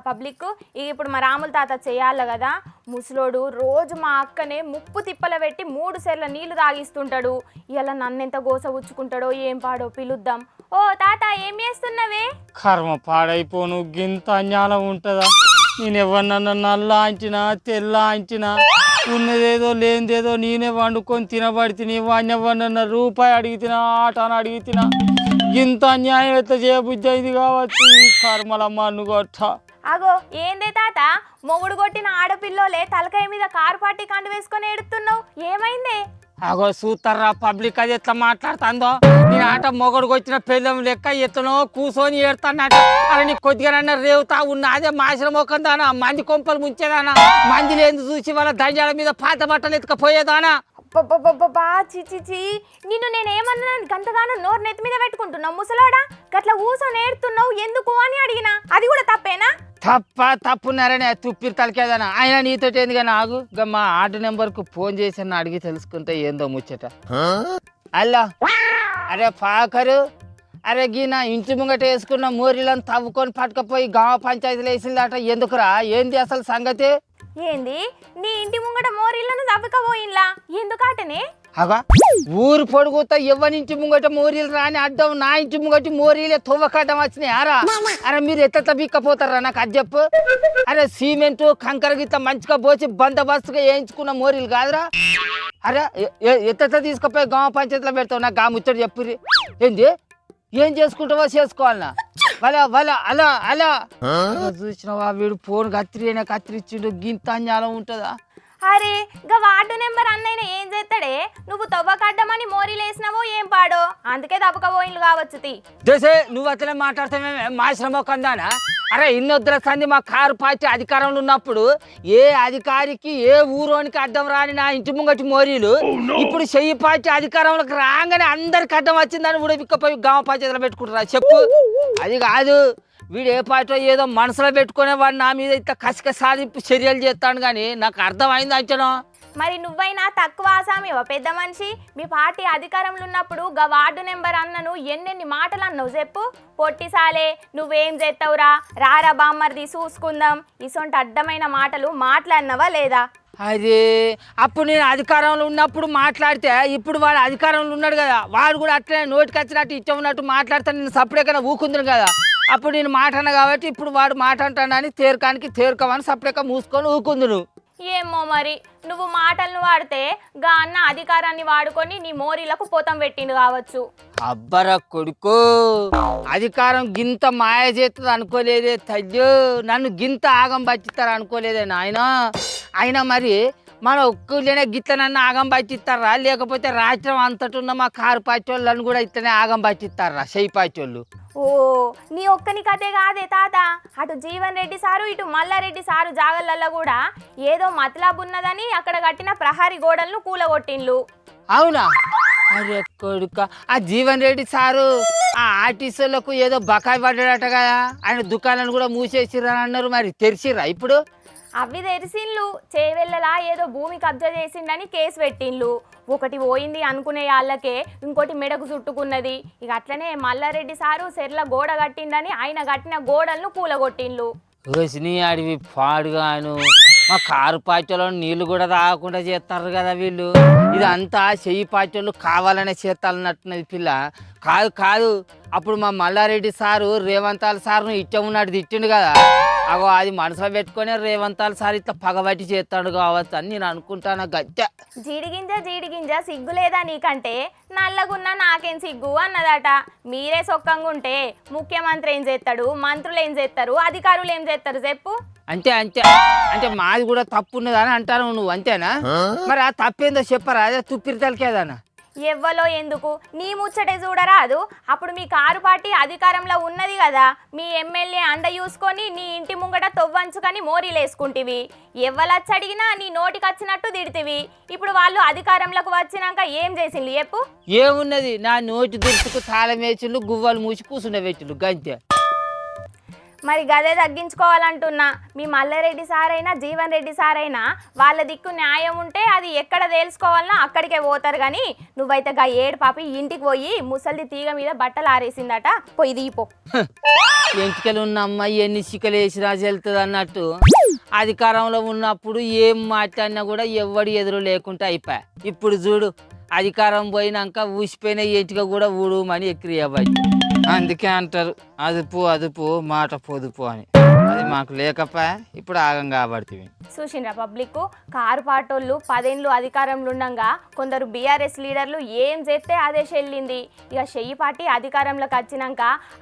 Public ఇప్పుడు మా రాముల తాత చేయాలి కదా. ముసలోడు రోజు మా అక్కనే ముప్పు తిప్పల పెట్టి 3 సెర్ల నీళ్లు తాగిస్తుంటాడు. ఇలా నన్నెంత గోస ఉచ్చుకుంటాడో ఏం పాడో పిలుద్దాం. ఓ తాత ఏం చేస్తున్నవే? కర్మ పాడైపోను గింత అన్యాలం ఉంటుందా? నేను ఎవరినన్నా నల్ల అంచినా తెల్ల అంచినా ఉన్నదేదో లేనిదేదో నేనే వండుకొని తినబడి తిని వాడిని ఎవరినన్నా రూపాయి అడిగి తినా ఆట అని అడిగి తినా గింత అన్యాయం ఎట్లా చేయబుద్ధి అయింది కావచ్చు. ఈ కర్మలమ్మ నుగొట్ట. అగో ఏందే తాత, మొగుడు కొట్టిన ఆడపిల్లోలే తలకాయ మీద కారు పార్టీ కండు వేసుకొని ఏడుతున్నావు, ఏమైందే? అగో సూతర్రా పబ్లిక్ అది ఎట్లా మాట్లాడుతుందో. నేను ఆట మొగడుకు వచ్చిన పెళ్ళం లెక్క ఎత్తనో కూర్చొని ఏడుతానట. అరే నీ కొద్దిగానన్నా రేవుతా ఉన్న అదే మాసిన మొక్కం దానా, మంది కొంపలు ముంచేదానా, మంది లేదు చూసి వాళ్ళ దంజాల మీద పాత బట్టలు ఎత్తుకపోయేదానా. బా చిచి, నిన్ను నేనేమన్నా గంతగానో నోరు నెత్తి మీద పెట్టుకుంటున్నావు ముసలోడా? గట్ల కూర్చొని ఏడుతున్నావు ఎందుకు అని అడిగినా, అది కూడా తప్పేనా? తప్పున్నారనే తుప్పిరి తలకేదానా. ఆయన నీతో ఎందుకు నాగు మా ఆర్డర్ నెంబర్కు ఫోన్ చేసి అడిగి తెలుసుకుంటే ఏందో ముచ్చట. అల్లా అరే పాకరు, అరే గీన ఇంటి ముంగట వేసుకున్న మోరీలను తవ్వుకొని పట్టుకపోయి గ్రామ పంచాయతీలు వేసిందట. ఎందుకురా, ఏంది అసలు సంగతి? ఏంది నీ ఇంటి ముంగట మోరీలను తవ్వకపోయిన్లా? ఎందుకటనే? అగా ఊరు పొడుగుతా ఎవరింటి ముంగట మోరీలు రాని అడ్డం నా ఇంటి ముంగటి మోరీలే తవ్వకడ్డం వచ్చినాయి. అరే మీరు ఎట్లా బిక్కపోతారా నాకు అది చెప్పు. అరే సిమెంట్ కంకర గిట్ల మంచిగా పోసి బందోబస్తుగా వేయించుకున్న మోరీలు కాదురా. అరే ఎట్లా తీసుకుపోయి గ్రామ పంచాయతీలో పెడతావు? నాకు గా ముచ్చట చెప్పుర్రి. ఏంది ఏం చేసుకుంటావో చేసుకోవాలనా? వాళ్ళ అలా అలా చూసినావా, వీడు ఫోన్ కత్తిరించిండు. గింత అన్యాలం ఉంటుందా? అరే గా వార్డు నెంబర్ అన్నైనా ఏం చేస్తాడే? నువ్వు తవ్వకడ్డమని మోరీలు వేసినావో ఏం పాడో, అందుకే తవ్వకపోయిన్లు కావచ్చు. దేశే నువ్వు అట్లనే మాట్లాడతామే మాశ్రమ కందానా. అరే ఇన్నొద్దుల సంది మా కారు పార్టీ అధికారంలో ఉన్నప్పుడు ఏ అధికారికి ఏ ఊరోనికి అడ్డం రాని నా ఇంటి ముంగటి మోరీలు ఇప్పుడు చెయ్యి పార్టీ అధికారంలోకి రాగానే అందరికి అడ్డం వచ్చిందని ఉడవిక్కపోయి గ్రామ పంచాయతీలో పెట్టుకుంటారా చెప్పు? అది కాదు, వీడు ఏ పార్టీ ఏదో మనసులో పెట్టుకునే వాడు నా మీద ఇట్లా కసిక సాధింపు చర్యలు చేస్తాడు. కానీ నాకు అర్థమైంది అంచనా. మరి నువ్వైనా తక్కువ ఆసామివా పెద్ద మనిషి? మీ పార్టీ అధికారంలో ఉన్నప్పుడు గా వార్డు నెంబర్ అన్నను ఎన్నెన్ని మాటలు అన్నావు చెప్పు? పొట్టిసాలే నువ్వేం చేస్తావురా, రారా బామ్మర్ది చూసుకుందాం, ఇసొంటి అడ్డమైన మాటలు మాట్లాడినవా లేదా? అదే అప్పుడు నేను అధికారంలో ఉన్నప్పుడు మాట్లాడితే ఇప్పుడు వాడు అధికారంలో ఉన్నాడు కదా, వాడు కూడా అట్లనే నోటికి వచ్చినట్టు ఇచ్చన్నట్టు మాట్లాడితే నేను సపరేట్గా ఊకుందును కదా. అప్పుడు నేను మాట అన్నా కాబట్టి ఇప్పుడు వాడు మాట అంటానని తేరుకోమని సపరేట్గా మూసుకొని ఊకుందును. ఏమో మరి, నువ్వు మాటలను వాడితే గా అన్న అధికారాన్ని వాడుకొని నీ మోరీలకు పోతం పెట్టిండు కావచ్చు. అబ్బరా కొడుకు, అధికారం గింత మాయ చేస్తుంది అనుకోలేదే తయ్యో, నన్ను గింత ఆగం పట్టిస్తారు అనుకోలేదే నాయన. అయినా మరి మన ఒక్కళ్ళనే గిట్లనన్నా ఆగం పట్టిస్తారా, లేకపోతే రాష్ట్రం అంతటున్న మా కారు పార్టీ వాళ్ళని కూడా ఇట్లనే ఆగం పట్టిస్తారా చెయ్యి పార్టీ వాళ్ళు? ఓ నీ ఒక్కని కథే కాదే తాత, అటు జీవన్ రెడ్డి సారు ఇటు మల్లారెడ్డి సారు జాగలల్లో కూడా ఏదో మతలాబు ఉన్నదని అక్కడ కట్టిన ప్రహరీ గోడలను కూలగొట్టిండ్లు. అవునా? అరే కొడుక, ఆ జీవన్ రెడ్డి సారు ఆ ఆర్టీసీలకు ఏదో బకాయి పడ్డాడట కదా, ఆయన దుకాణాలు కూడా మూసేసిర్రా అన్నారు. మరి తెరిచిర్రా ఇప్పుడు? అవి తెరిసిండ్లు, చేవెళ్ళలా ఏదో భూమి కబ్జా చేసిండని కేసు పెట్టిండ్లు. ఒకటి పోయింది అనుకునే వాళ్ళకే ఇంకోటి మెడకు చుట్టుకున్నది. ఇక అట్లనే మల్లారెడ్డి సారు సెర్ల గోడ కట్టిండని ఆయన కట్టిన గోడలను కూలగొట్టిండ్లు. రోషిని అడివి పాడుగాను, మా కారు పార్టీలో నీళ్లు కూడా తాగకుండా చేస్తారు కదా వీళ్ళు. ఇదంతా చెయ్యి పార్టీలు కావాలనే చేస్తాలన్నట్టున్నది పిల్ల. కాదు అప్పుడు మా మల్లారెడ్డి సారు రేవంతాల సార్ను ఇచ్చమున్నాడు తిట్టిండు కదా, అగో అది మనసులో పెట్టుకునే రేవంతాల సార్ ఇట్లా పగబట్టి చేస్తాడు కావచ్చు అని నేను అనుకుంటాను. గద్దె జీడిగింజ సిగ్గు లేదా నీకంటే? నల్లగున్నా నాకేం సిగ్గు అన్నదట. మీరే సొక్కంగా ఉంటే ముఖ్యమంత్రి ఏం చేస్తాడు, మంత్రులు ఏం చేస్తారు, అధికారులు ఏం చేస్తారు చెప్పు? అంటే మాది కూడా తప్పు ఉన్నదని అంటాను నువ్వు, అంతేనా? మరి ఆ తప్పేందో చెప్పరా, అదే తుప్పిరి తలకేదానా? ఎవ్వలో ఎందుకు, నీ ముచ్చటే చూడరాదు. అప్పుడు మీ కారు పార్టీ అధికారంలో ఉన్నది కదా, మీ ఎమ్మెల్యే అండ చూసుకొని నీ ఇంటి ముంగట తొవ్వంచుకొని మోరీలేసుకుంటివి. ఎవ్వలచ్చి అడిగినా నీ నోటికి వచ్చినట్టు తిడితివి. ఇప్పుడు వాళ్ళు అధికారంలోకి వచ్చినాక ఏం చేసిండ్రు చెప్పు? ఏమున్నది, నా నోటి దుర్సుకు తాళం వేసిండ్లు, గువ్వలు మూసి కూర్చుండే పెట్టిండ్లు గంతే. మరి గదే తగ్గించుకోవాలంటున్నా. మీ మల్లారెడ్డి సార్ అయినా జీవన్ రెడ్డి సార్ అయినా వాళ్ళ దిక్కు న్యాయం ఉంటే అది ఎక్కడ తేల్చుకోవాలనో అక్కడికే పోతారు. కానీ నువ్వైతే గా ఏడు పాపి ఇంటికి పోయి ముసలిది తీగ మీద బట్టలు ఆరేసిందట, పోయి దీపో. ఎంటికలు ఉన్న అమ్మాయి ఎన్ని సిక్కలు వేసినా చెల్తుంది అన్నట్టు అధికారంలో ఉన్నప్పుడు ఏం మాట్లాడినా కూడా ఎవ్వడి ఎదురు లేకుండా అయిపోయా. ఇప్పుడు చూడు అధికారం పోయినాక ఊసిపోయిన ఎంటిక కూడా ఊడుమని ఎక్కిరియబట్టి. అందుకే అంటారు అదుపు మాట పొదుపు అని. అది మాకు లేకపోయా ఇప్పుడు ఆగం కాబడుతుంది. చూసిండ్రా పబ్లిక్, కారు పాటోళ్ళు 10 ఏళ్ళు అధికారంలో ఉండగా కొందరు బీఆర్ఎస్ లీడర్లు ఏం చేస్తే అదే చెల్లింది. ఇక చెయ్యి పార్టీ అధికారంలోకి వచ్చినాక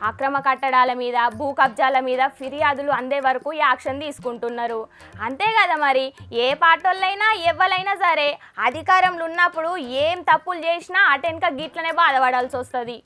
అక్రమ కట్టడాల మీద భూ కబ్జాల మీద ఫిర్యాదులు అందే వరకు యాక్షన్ తీసుకుంటున్నారు. అంతే కదా మరి, ఏ పాటోళ్ళైనా ఎవ్వరైనా సరే అధికారంలో ఉన్నప్పుడు ఏం తప్పులు చేసినా అటెన్క గిట్లనే బాధపడాల్సి వస్తుంది.